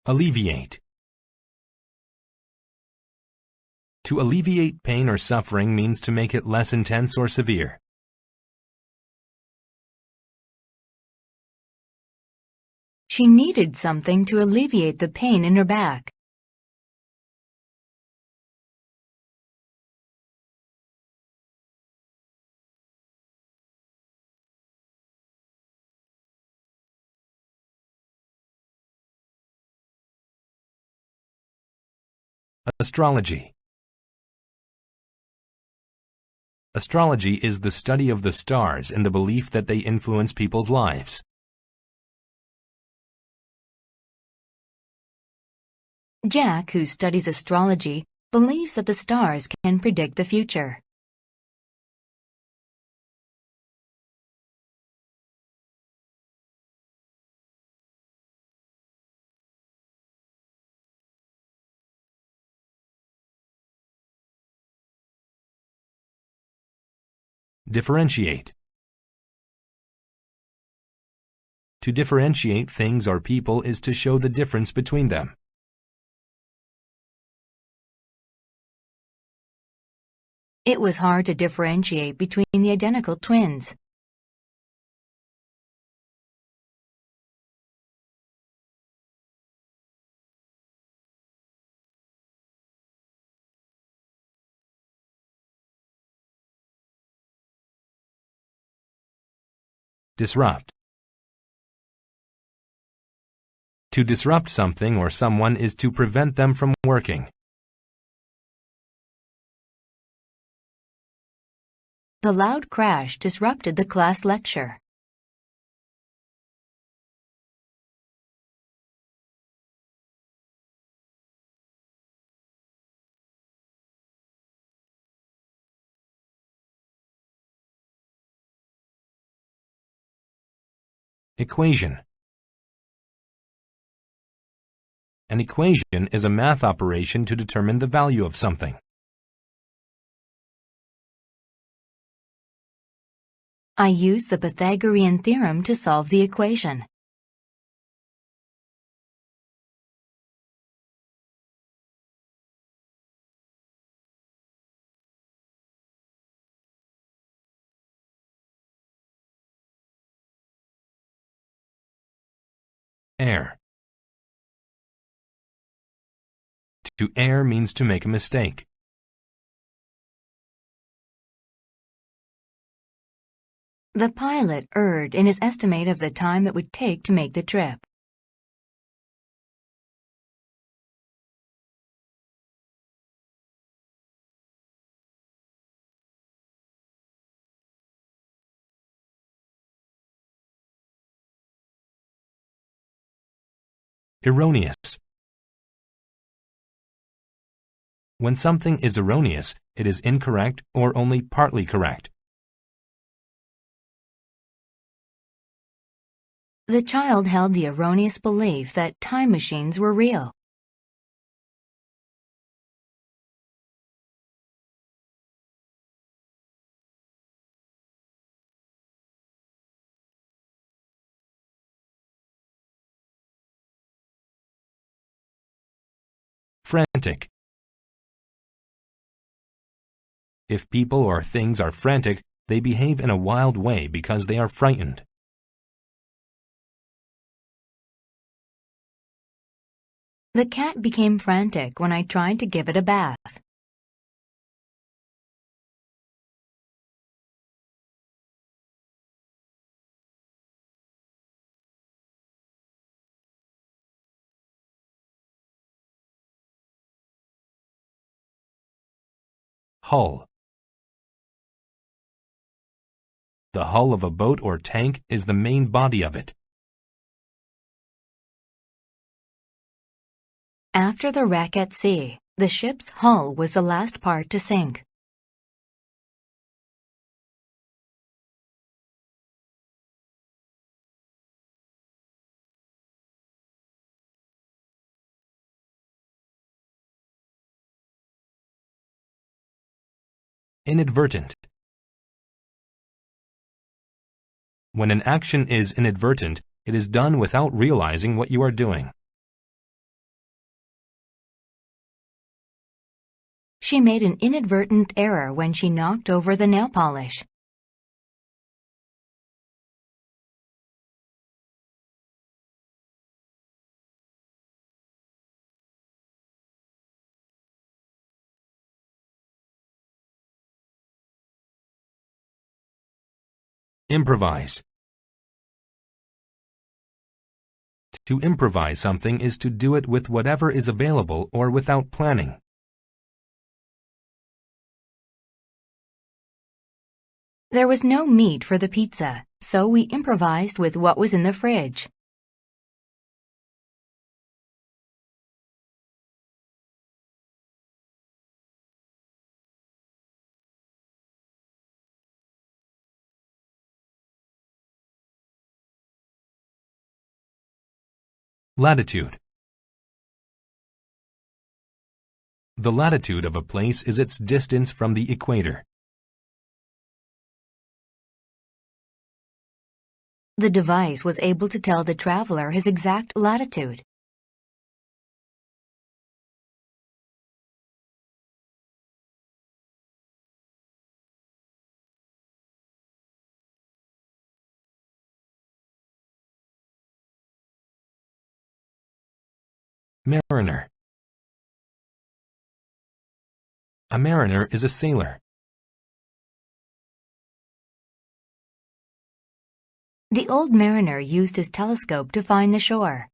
Alleviate. To alleviate pain or suffering means to make it less intense or severe. She needed something to alleviate the pain in her back. Astrology. Astrology is the study of the stars in the belief that they influence people's lives. Jack, who studies astrology, believes that the stars can predict the future. Differentiate. To differentiate things or people is to show the difference between them. It was hard to differentiate between the identical twins. Disrupt. To disrupt something or someone is to prevent them from working. The loud crash disrupted the class lecture. Equation. An equation is a math operation to determine the value of something. I used the Pythagorean theorem to solve the equation. Err. To err means to make a mistake. The pilot erred in his estimate of the time it would take to make the trip. Erroneous. When something is erroneous, it is incorrect or only partly correct. The child held the erroneous belief that time machines were real. Frantic. If people or things are frantic, they behave in a wild way because they are frightened. The cat became frantic when I tried to give it a bath. Hull. The hull of a boat or tank is the main body of it. After the wreck at sea, the ship's hull was the last part to sink. Inadvertent. When an action is inadvertent, it is done without realizing what you are doing. She made an inadvertent error when she knocked over the nail polish. Improvise. To improvise something is to do it with whatever is available or without planning. There was no meat for the pizza, so we improvised with what was in the fridge. Latitude. The latitude of a place is its distance from the equator. The device was able to tell the traveler his exact latitude. Mariner. A mariner is a sailor. The old mariner used his telescope to find the shore.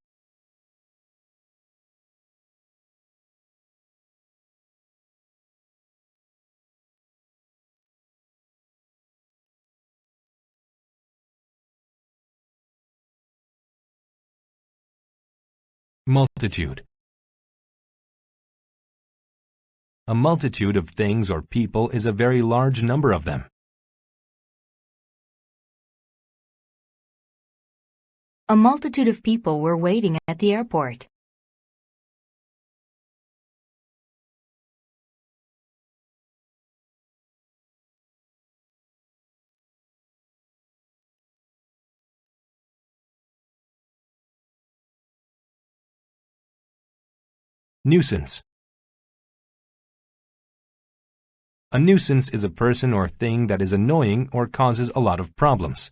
Multitude. A multitude of things or people is a very large number of them. A multitude of people were waiting at the airport. Nuisance. A nuisance is a person or thing that is annoying or causes a lot of problems.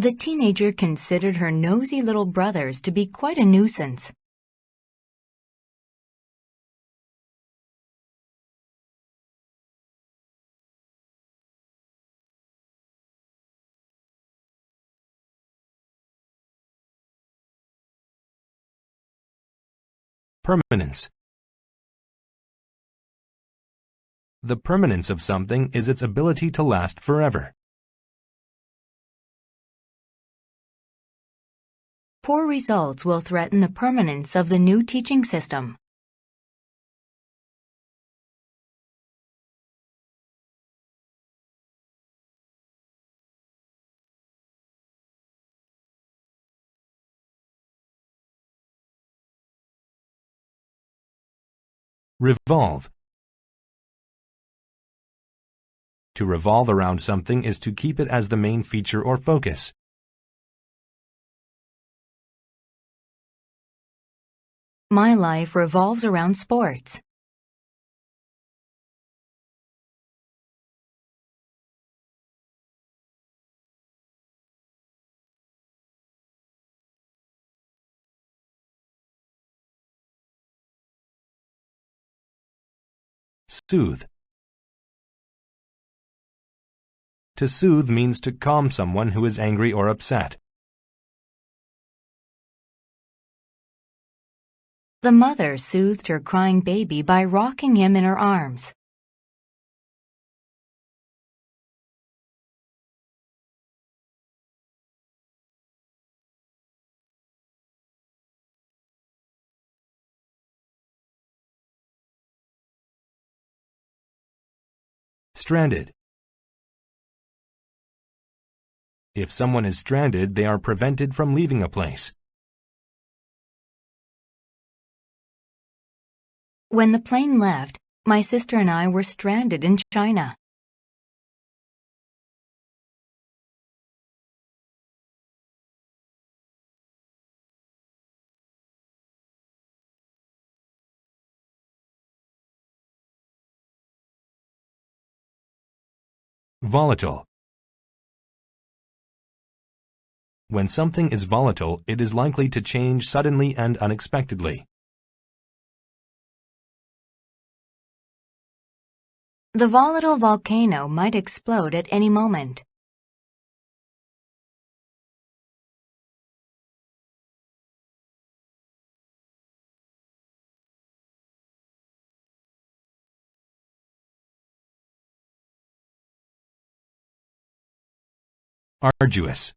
The teenager considered her nosy little brothers to be quite a nuisance. Permanence. The permanence of something is its ability to last forever. Poor results will threaten the permanence of the new teaching system. Revolve. To revolve around something is to keep it as the main feature or focus. My life revolves around sports. Soothe. To soothe means to calm someone who is angry or upset. The mother soothed her crying baby by rocking him in her arms. Stranded. If someone is stranded, they are prevented from leaving a place. When the plane left, my sister and I were stranded in China. Volatile. When something is volatile, it is likely to change suddenly and unexpectedly. The volatile volcano might explode at any moment. Arduous.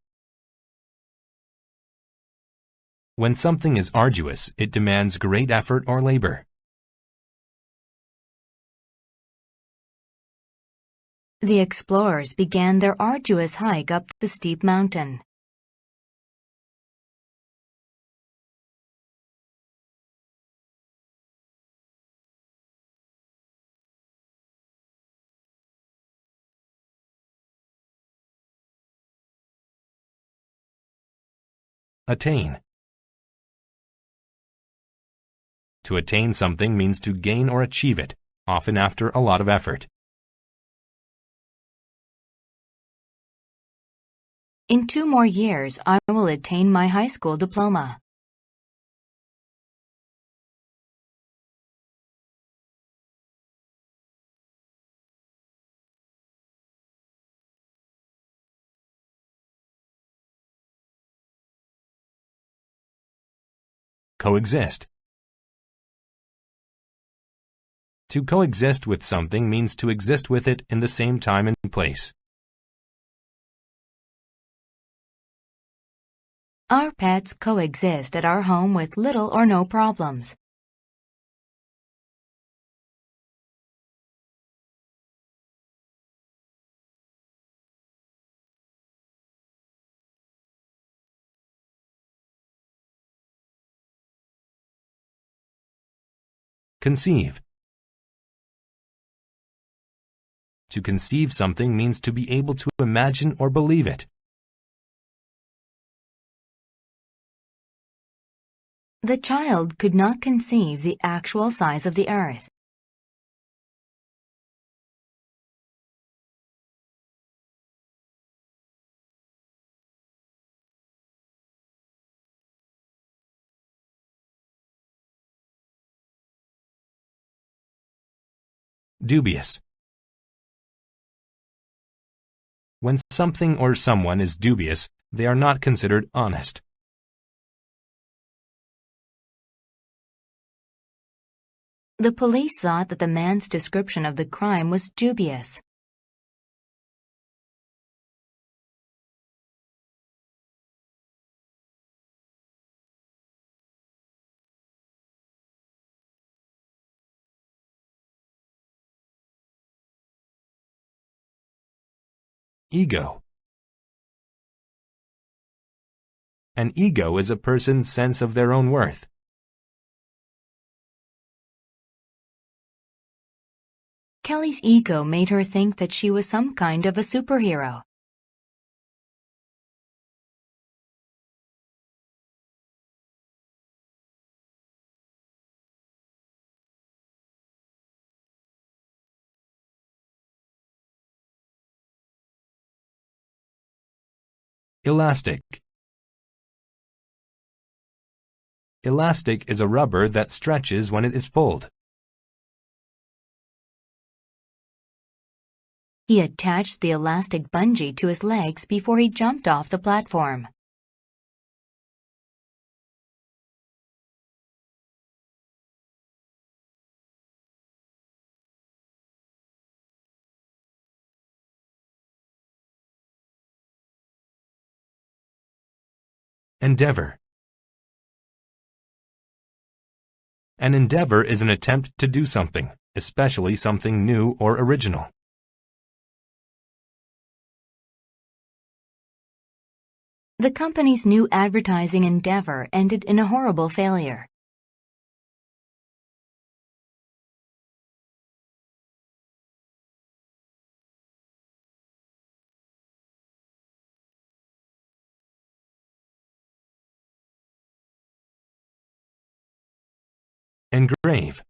When something is arduous, it demands great effort or labor. The explorers began their arduous hike up the steep mountain. Attain. To attain something means to gain or achieve it, often after a lot of effort. In 2 more years, I will attain my high school diploma. Coexist. To coexist with something means to exist with it in the same time and place. Our pets coexist at our home with little or no problems. Conceive. To conceive something means to be able to imagine or believe it. The child could not conceive the actual size of the earth. Dubious. When something or someone is dubious, they are not considered honest. The police thought that the man's description of the crime was dubious. Ego. An ego is a person's sense of their own worth. Kelly's ego made her think that she was some kind of a superhero. Elastic. Elastic is a rubber that stretches when it is pulled. He attached the elastic bungee to his legs before he jumped off the platform. Endeavor. An endeavor is an attempt to do something, especially something new or original. The company's new advertising endeavor ended in a horrible failure. Engrave.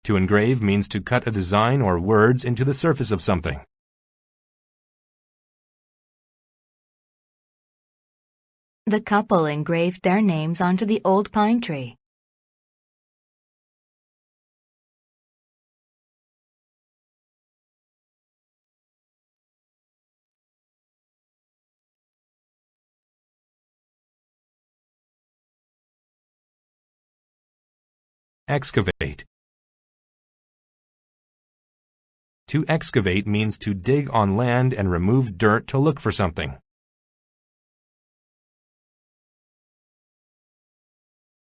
To engrave means to cut a design or words into the surface of something. The couple engraved their names onto the old pine tree. Excavate. To excavate means to dig on land and remove dirt to look for something.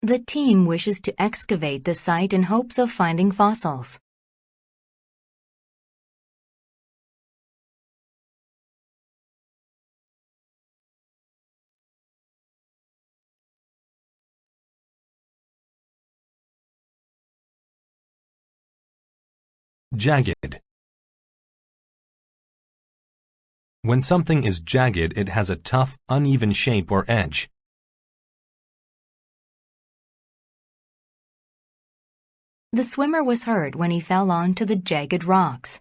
The team wishes to excavate the site in hopes of finding fossils. Jagged. When something is jagged, it has a tough, uneven shape or edge. The swimmer was hurt when he fell onto the jagged rocks.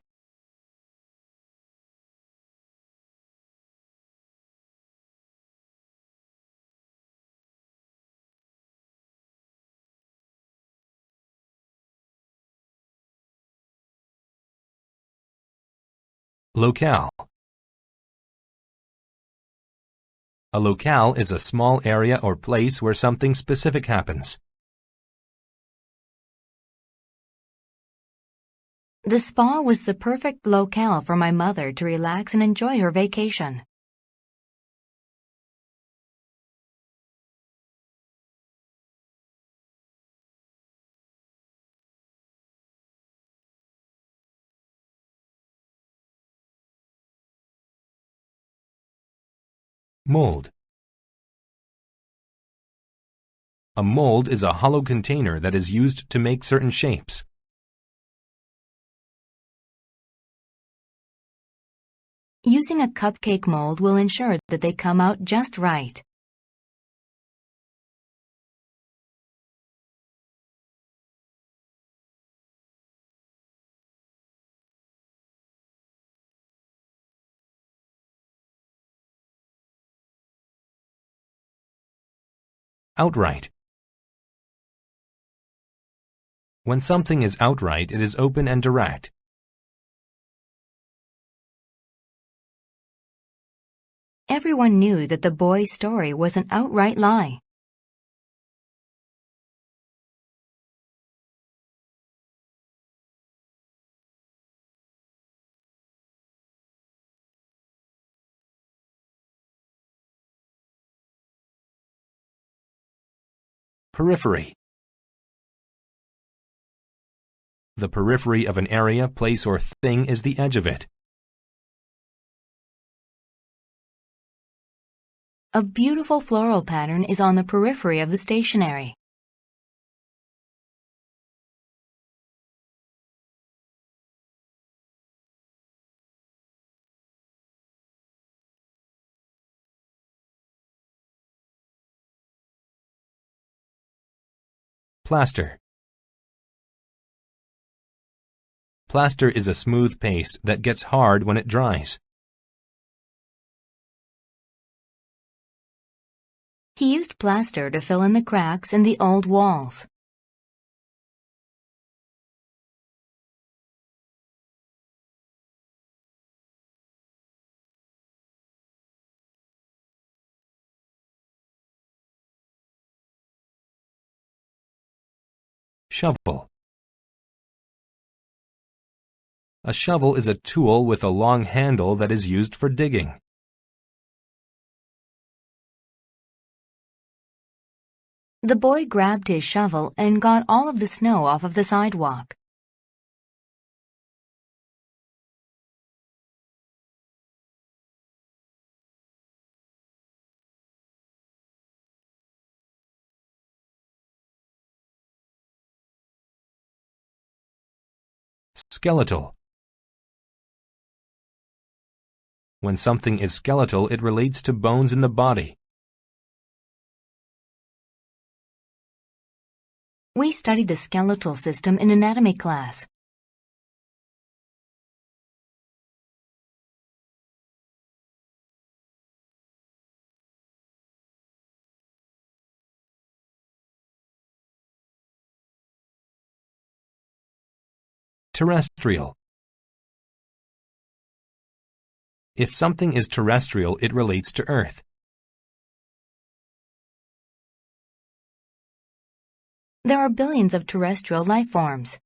Locale. A locale is a small area or place where something specific happens. The spa was the perfect locale for my mother to relax and enjoy her vacation. Mold. A mold is a hollow container that is used to make certain shapes. Using a cupcake mold will ensure that they come out just right. Outright. When something is outright, it is open and direct. Everyone knew that the boy's story was an outright lie. Periphery. The periphery of an area, place, or thing is the edge of it. A beautiful floral pattern is on the periphery of the stationery. Plaster. Plaster is a smooth paste that gets hard when it dries. He used plaster to fill in the cracks in the old walls. Shovel. A shovel is a tool with a long handle that is used for digging. The boy grabbed his shovel and got all of the snow off of the sidewalk. Skeletal. When something is skeletal, it relates to bones in the body. We studied the skeletal system in anatomy class. Terrestrial. If something is terrestrial, it relates to Earth. There are billions of terrestrial life forms.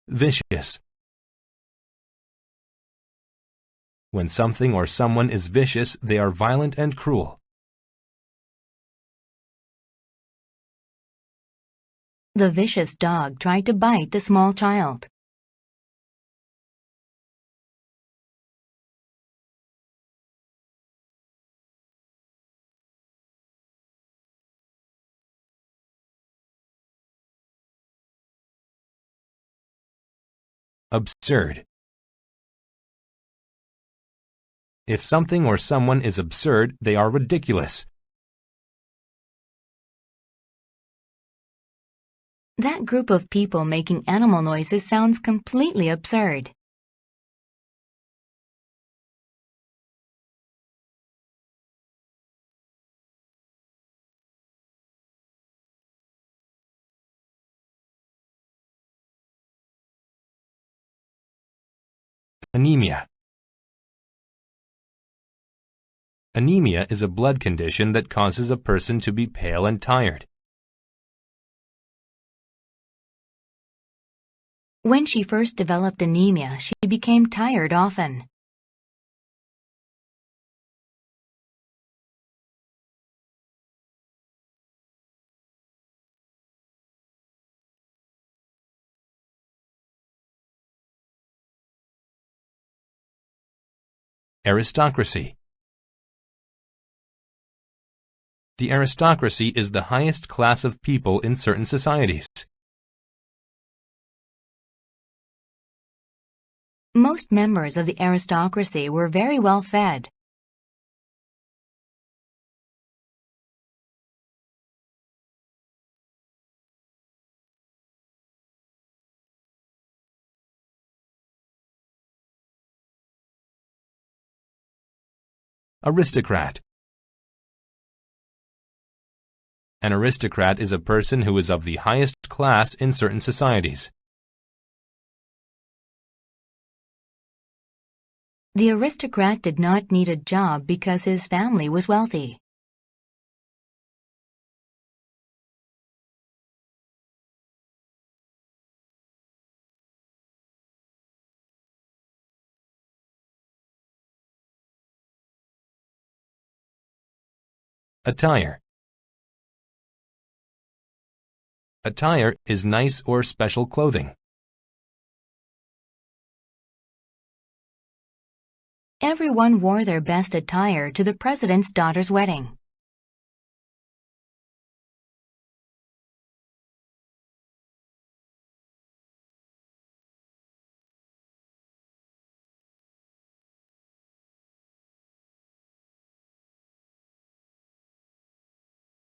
Vicious. When something or someone is vicious, they are violent and cruel. The vicious dog tried to bite the small child. Absurd. If something or someone is absurd, they are ridiculous. That group of people making animal noises sounds completely absurd. Anemia. Anemia is a blood condition that causes a person to be pale and tired. When she first developed anemia, she became tired often. Aristocracy. The aristocracy is the highest class of people in certain societies. Most members of the aristocracy were very well fed. Aristocrat. An aristocrat is a person who is of the highest class in certain societies. The aristocrat did not need a job because his family was wealthy. Attire. Attire is nice or special clothing. Everyone wore their best attire to the president's daughter's wedding.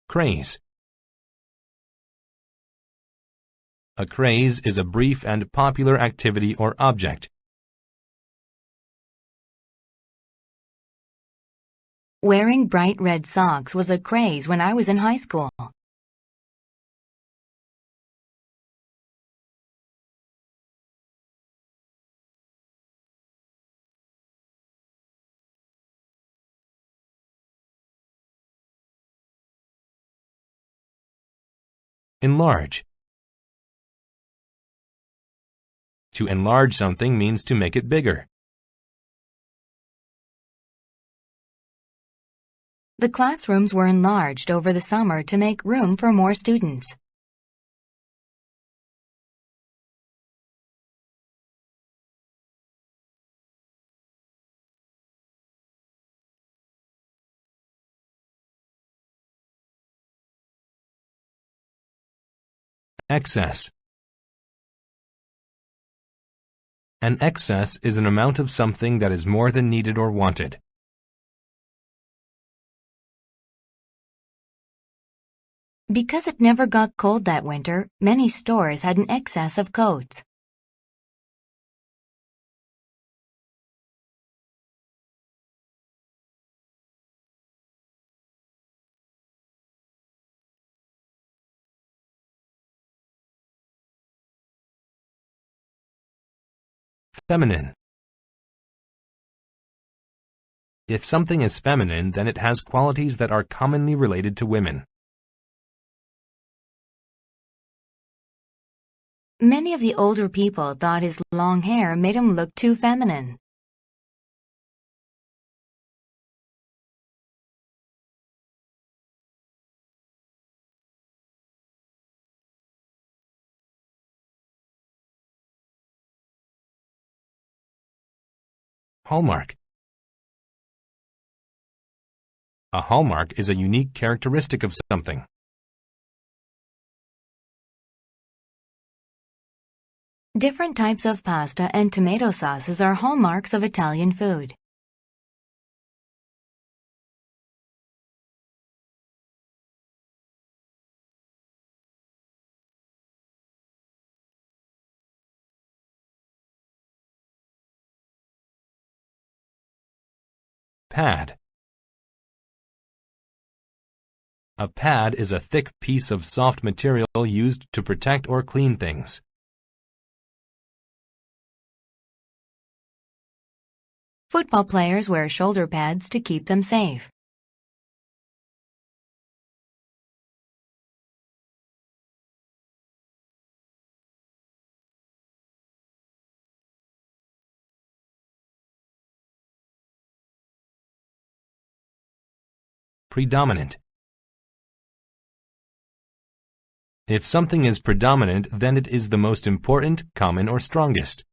Craze. A craze is a brief and popular activity or object. Wearing bright red socks was a craze when I was in high school. Enlarge. To enlarge something means to make it bigger. The classrooms were enlarged over the summer to make room for more students. Excess. An excess is an amount of something that is more than needed or wanted. Because it never got cold that winter, many stores had an excess of coats. Feminine. If something is feminine, then it has qualities that are commonly related to women. Many of the older people thought his long hair made him look too feminine. Hallmark. A hallmark is a unique characteristic of something. Different types of pasta and tomato sauces are hallmarks of Italian food. Pad. A pad is a thick piece of soft material used to protect or clean things. Football players wear shoulder pads to keep them safe. Predominant. If something is predominant, then it is the most important, common, or strongest.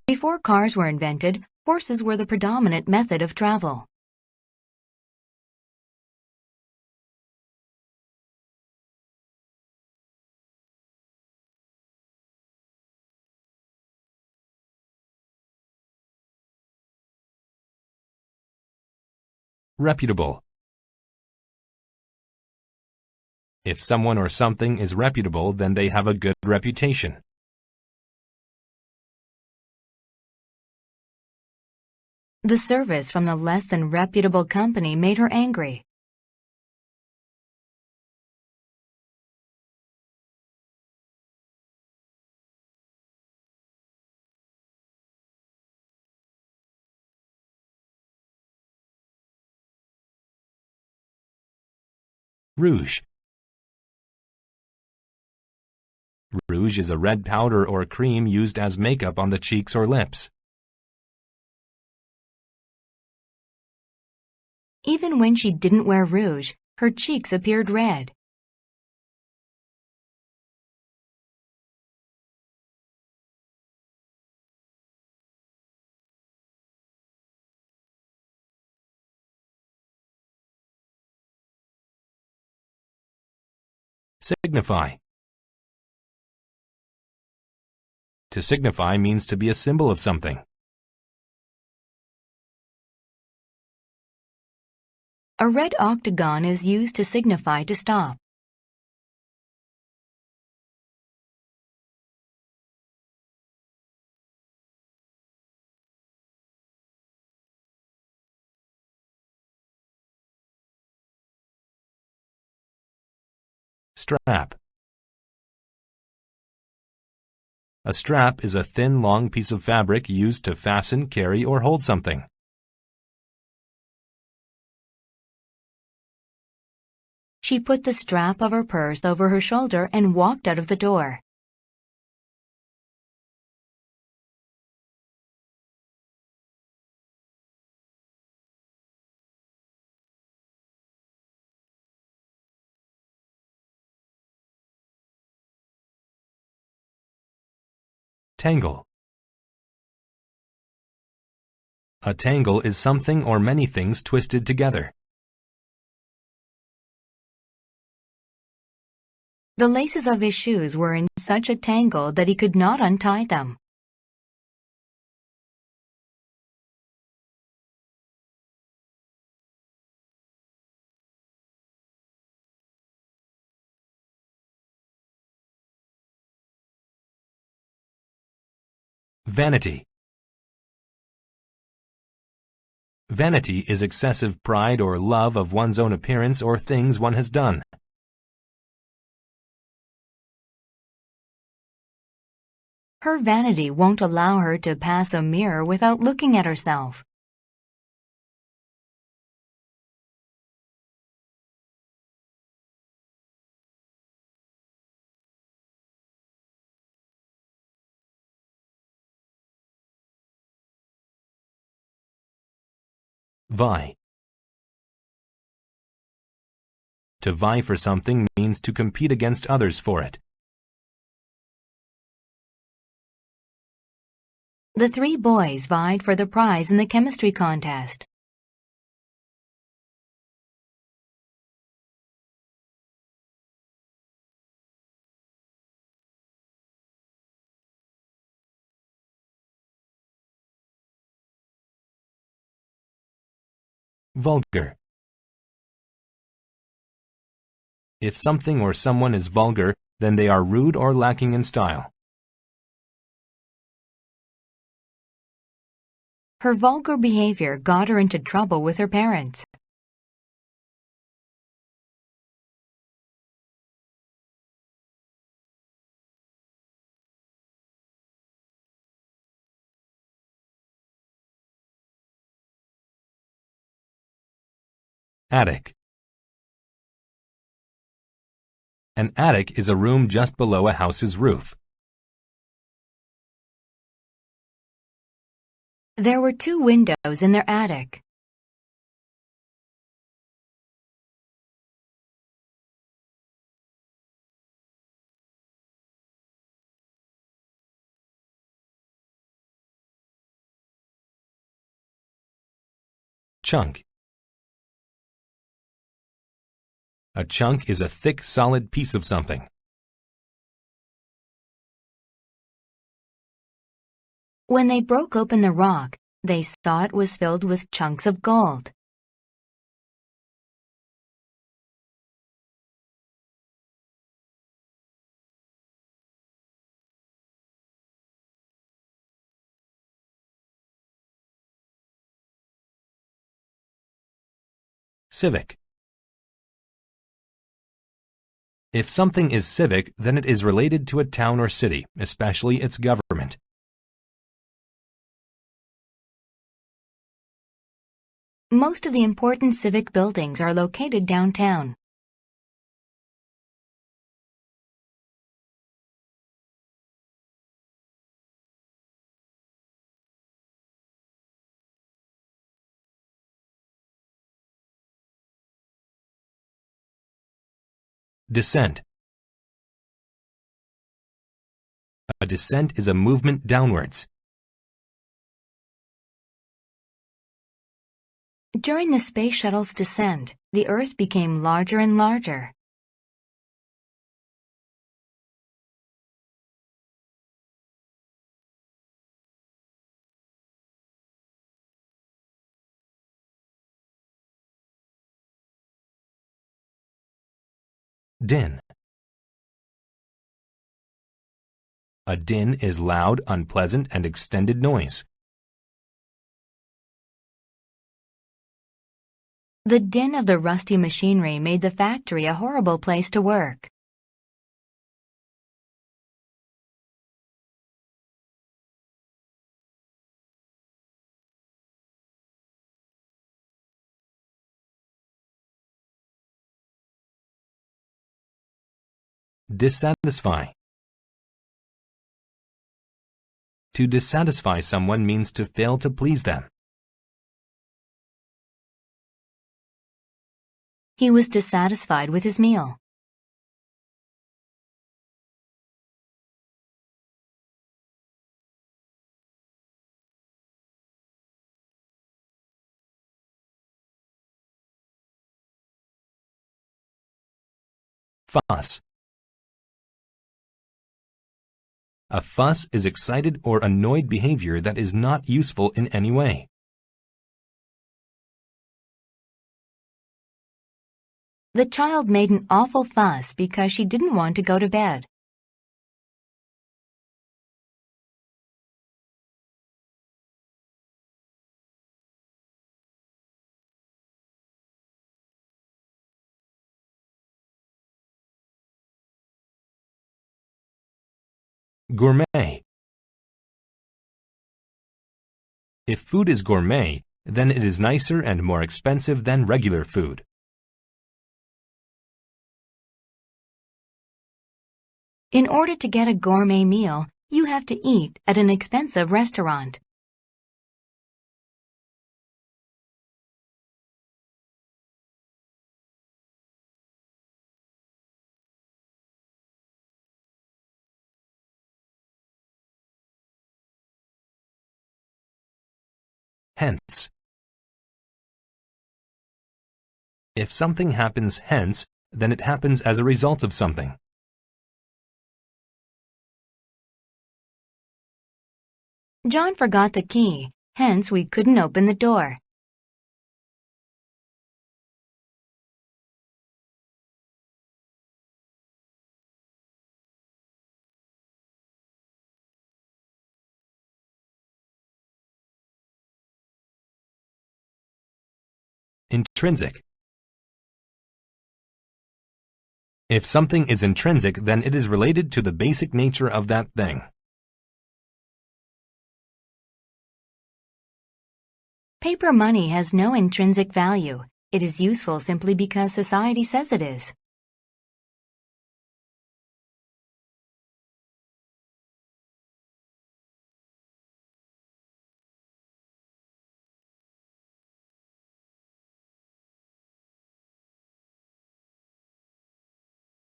Before cars were invented, horses were the predominant method of travel. Reputable. If someone or something is reputable, then they have a good reputation. The service from the less than reputable company made her angry. Rouge. Rouge is a red powder or cream used as makeup on the cheeks or lips. Even when she didn't wear rouge, her cheeks appeared red. Signify. To signify means to be a symbol of something. A red octagon is used to signify to stop. Strap. A strap is a thin, long piece of fabric used to fasten, carry, or hold something. She put the strap of her purse over her shoulder and walked out of the door. Tangle. A tangle is something or many things twisted together. The laces of his shoes were in such a tangle that he could not untie them. Vanity. Vanity is excessive pride or love of one's own appearance or things one has done. Her vanity won't allow her to pass a mirror without looking at herself. Vie. To vie for something means to compete against others for it. The three boys vied for the prize in the chemistry contest. Vulgar. If something or someone is vulgar, then they are rude or lacking in style. Her vulgar behavior got her into trouble with her parents. Attic. An attic is a room just below a house's roof. There were 2 windows in their attic. Chunk. A chunk is a thick, solid piece of something. When they broke open the rock, they saw it was filled with chunks of gold. Civic. If something is civic, then it is related to a town or city, especially its government. Most of the important civic buildings are located downtown. Descent. A descent is a movement downwards. During the space shuttle's descent, the Earth became larger and larger. Din. A din is loud, unpleasant, and extended noise. The din of the rusty machinery made the factory a horrible place to work. Dissatisfy. To dissatisfy someone means to fail to please them. He was dissatisfied with his meal. Fuss. A fuss is excited or annoyed behavior that is not useful in any way. The child made an awful fuss because she didn't want to go to bed. Gourmet. If food is gourmet, then it is nicer and more expensive than regular food. In order to get a gourmet meal, you have to eat at an expensive restaurant. Hence. If something happens hence, then it happens as a result of something. John forgot the key, hence we couldn't open the door. Intrinsic. If something is intrinsic, then it is related to the basic nature of that thing. Paper money has no intrinsic value. It is useful simply because society says it is.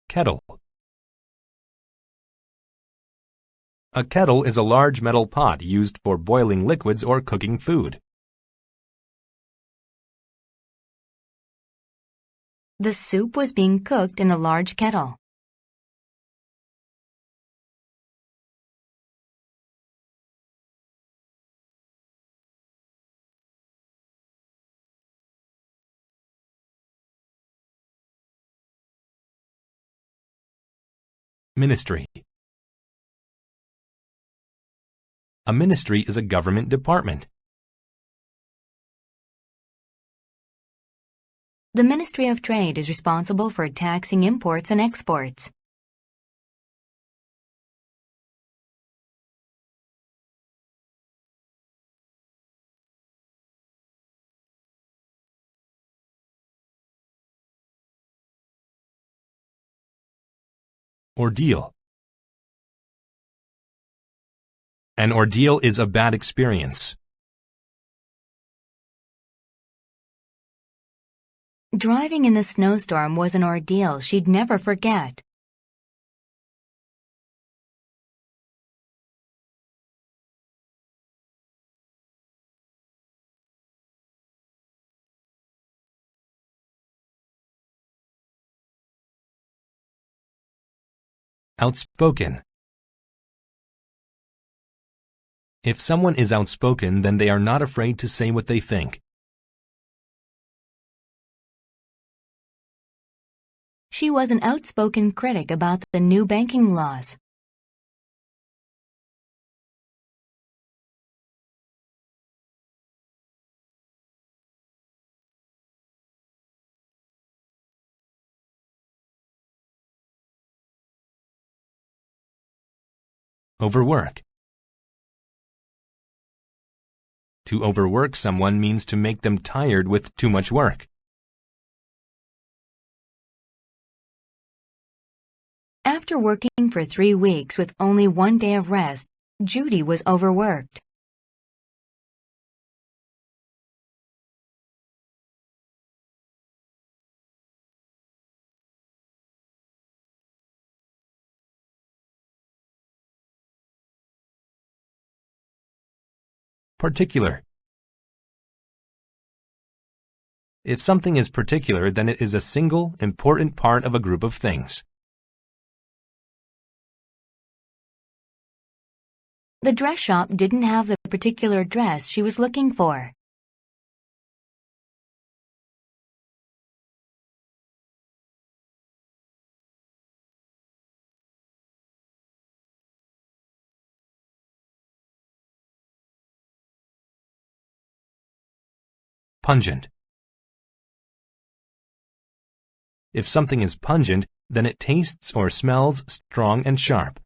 Kettle. A kettle is a large metal pot used for boiling liquids or cooking food. The soup was being cooked in a large kettle. Ministry. A ministry is a government department. The Ministry of Trade is responsible for taxing imports and exports. Ordeal. An ordeal is a bad experience. Driving in the snowstorm was an ordeal she'd never forget. Outspoken. If someone is outspoken, then they are not afraid to say what they think. She was an outspoken critic about the new banking laws. Overwork. To overwork someone means to make them tired with too much work. After working for 3 weeks with only 1 day of rest, Judy was overworked. Particular. If something is particular, then it is a single, important part of a group of things. The dress shop didn't have the particular dress she was looking for. Pungent. If something is pungent, then it tastes or smells strong and sharp.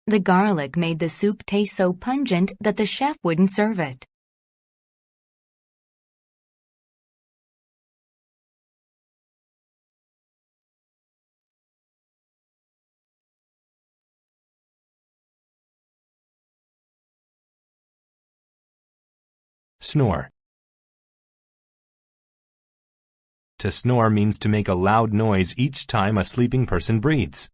The garlic made the soup taste so pungent that the chef wouldn't serve it. Snore. To snore means to make a loud noise each time a sleeping person breathes.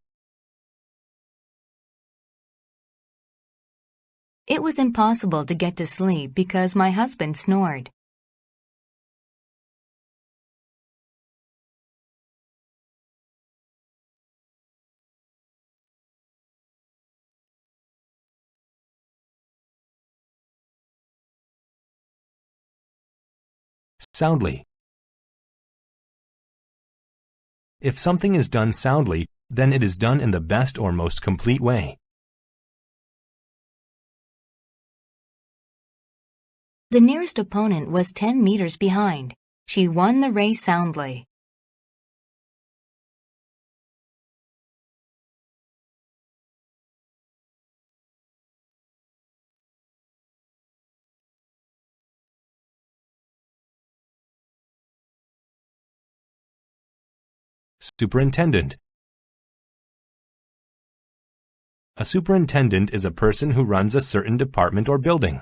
It was impossible to get to sleep because my husband snored. Soundly. If something is done soundly, then it is done in the best or most complete way. The nearest opponent was 10 meters behind. She won the race soundly. Superintendent. A superintendent is a person who runs a certain department or building.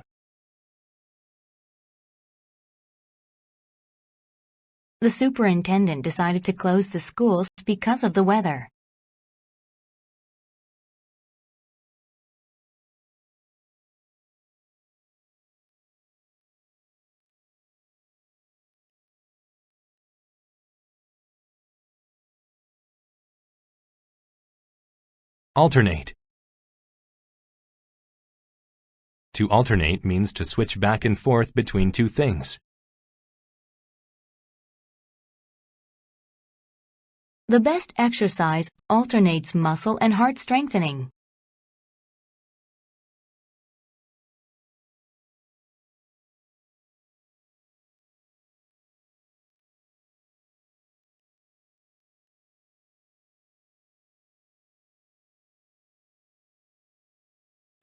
The superintendent decided to close the schools because of the weather. Alternate. To alternate means to switch back and forth between two things. The best exercise alternates muscle and heart strengthening.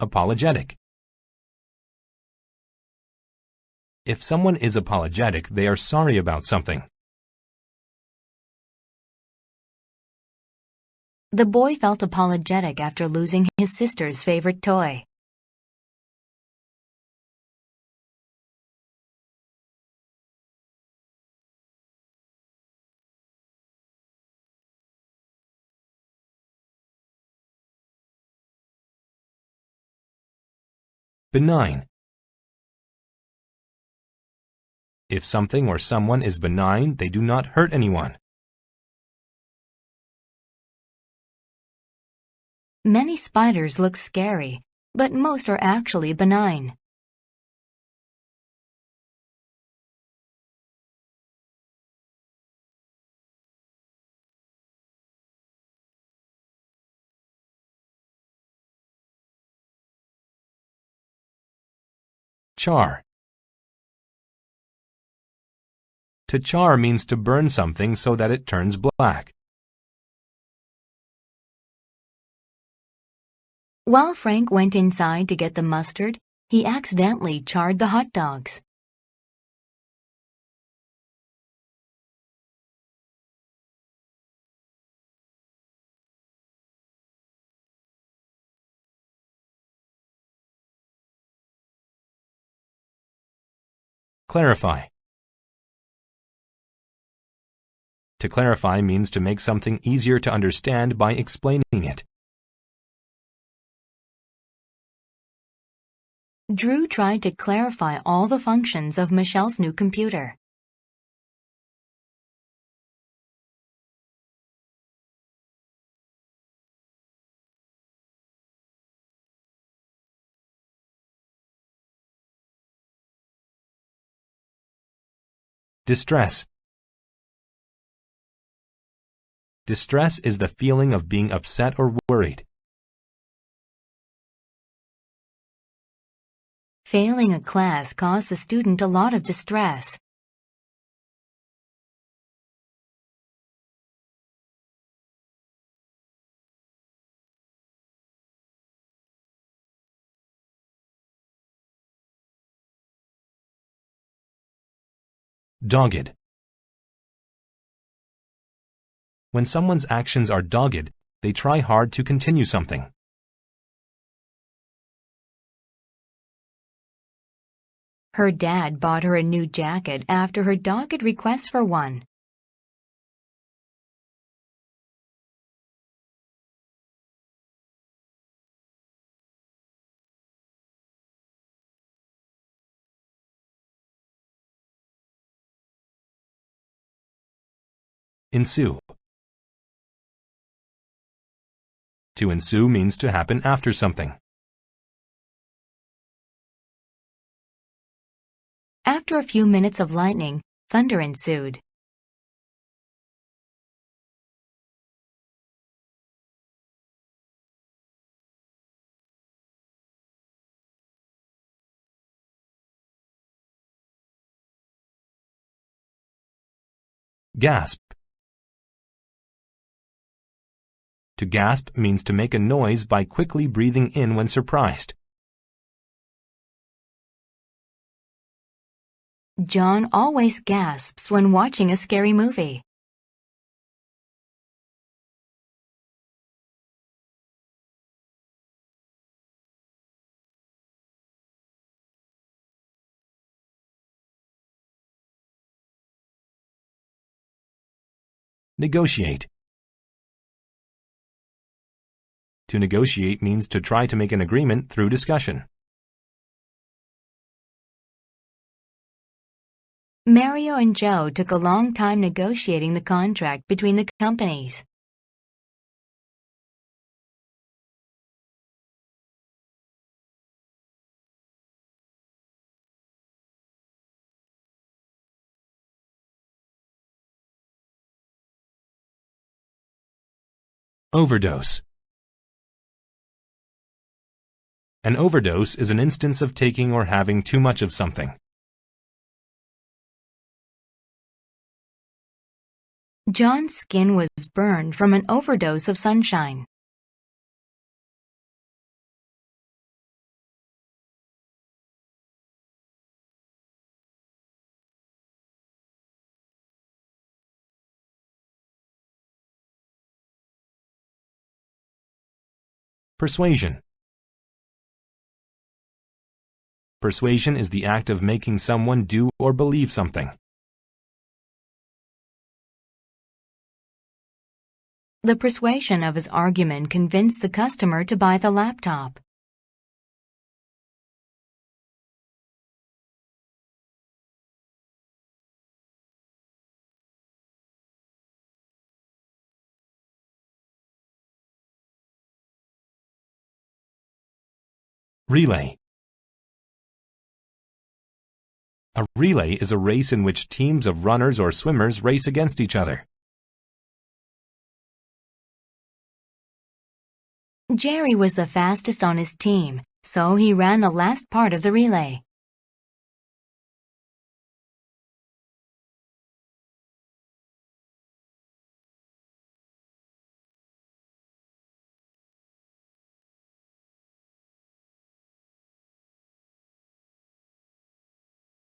Apologetic. If someone is apologetic, they are sorry about something. The boy felt apologetic after losing his sister's favorite toy. Benign. If something or someone is benign, they do not hurt anyone. Many spiders look scary, but most are actually benign. Char. To char means to burn something so that it turns black. While Frank went inside to get the mustard, he accidentally charred the hot dogs. Clarify. To clarify means to make something easier to understand by explaining it. Drew tried to clarify all the functions of Michelle's new computer. Distress. Distress is the feeling of being upset or worried. Failing a class caused the student a lot of distress. Dogged. When someone's actions are dogged, they try hard to continue something. Her dad bought her a new jacket after her dogged request for one. Ensue. To ensue means to happen after something. After a few minutes of lightning, thunder ensued. Gasp. To gasp means to make a noise by quickly breathing in when surprised. John always gasps when watching a scary movie. Negotiate. To negotiate means to try to make an agreement through discussion. Mario and Joe took a long time negotiating the contract between the companies. Overdose. An overdose is an instance of taking or having too much of something. John's skin was burned from an overdose of sunshine. Persuasion. Persuasion is the act of making someone do or believe something. The persuasion of his argument convinced the customer to buy the laptop. Relay. A relay is a race in which teams of runners or swimmers race against each other. Jerry was the fastest on his team, so he ran the last part of the relay.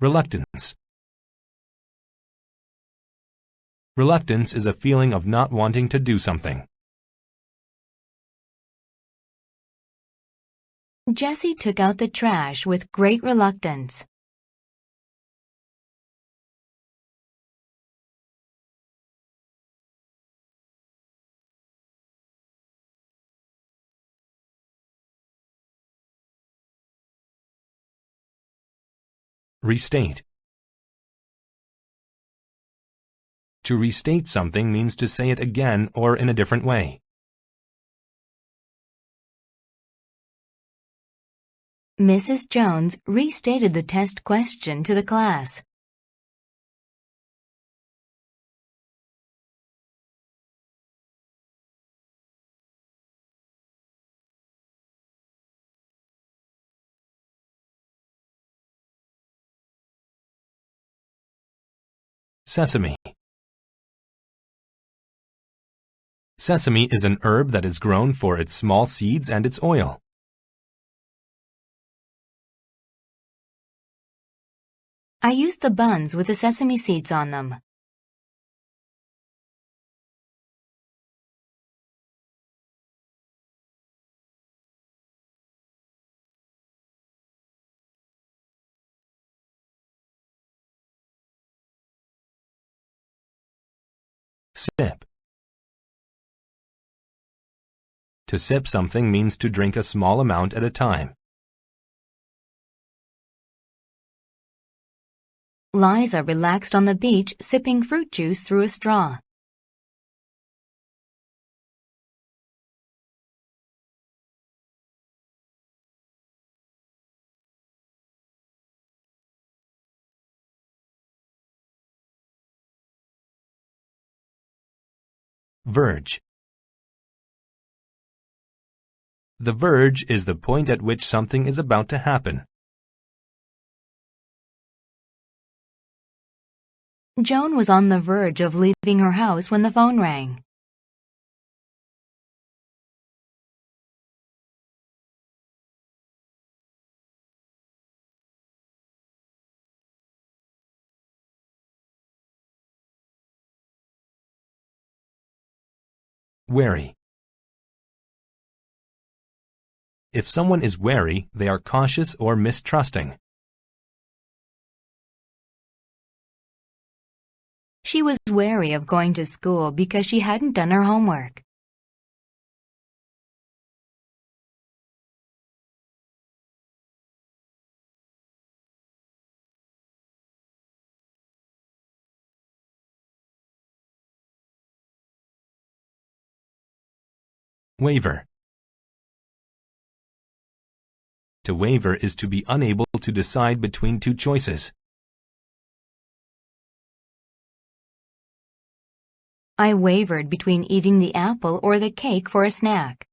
Reluctance. Reluctance is a feeling of not wanting to do something. Jesse took out the trash with great reluctance. Restate. To restate something means to say it again or in a different way. Mrs. Jones restated the test question to the class. Sesame. Sesame is an herb that is grown for its small seeds and its oil. I used the buns with the sesame seeds on them. Sip. To sip something means to drink a small amount at a time. Liza relaxed on the beach, sipping fruit juice through a straw. Verge. The verge is the point at which something is about to happen. Joan was on the verge of leaving her house when the phone rang. Wary. If someone is wary, they are cautious or mistrusting. She was wary of going to school because she hadn't done her homework. Waver. To waver is to be unable to decide between two choices. I wavered between eating the apple or the cake for a snack.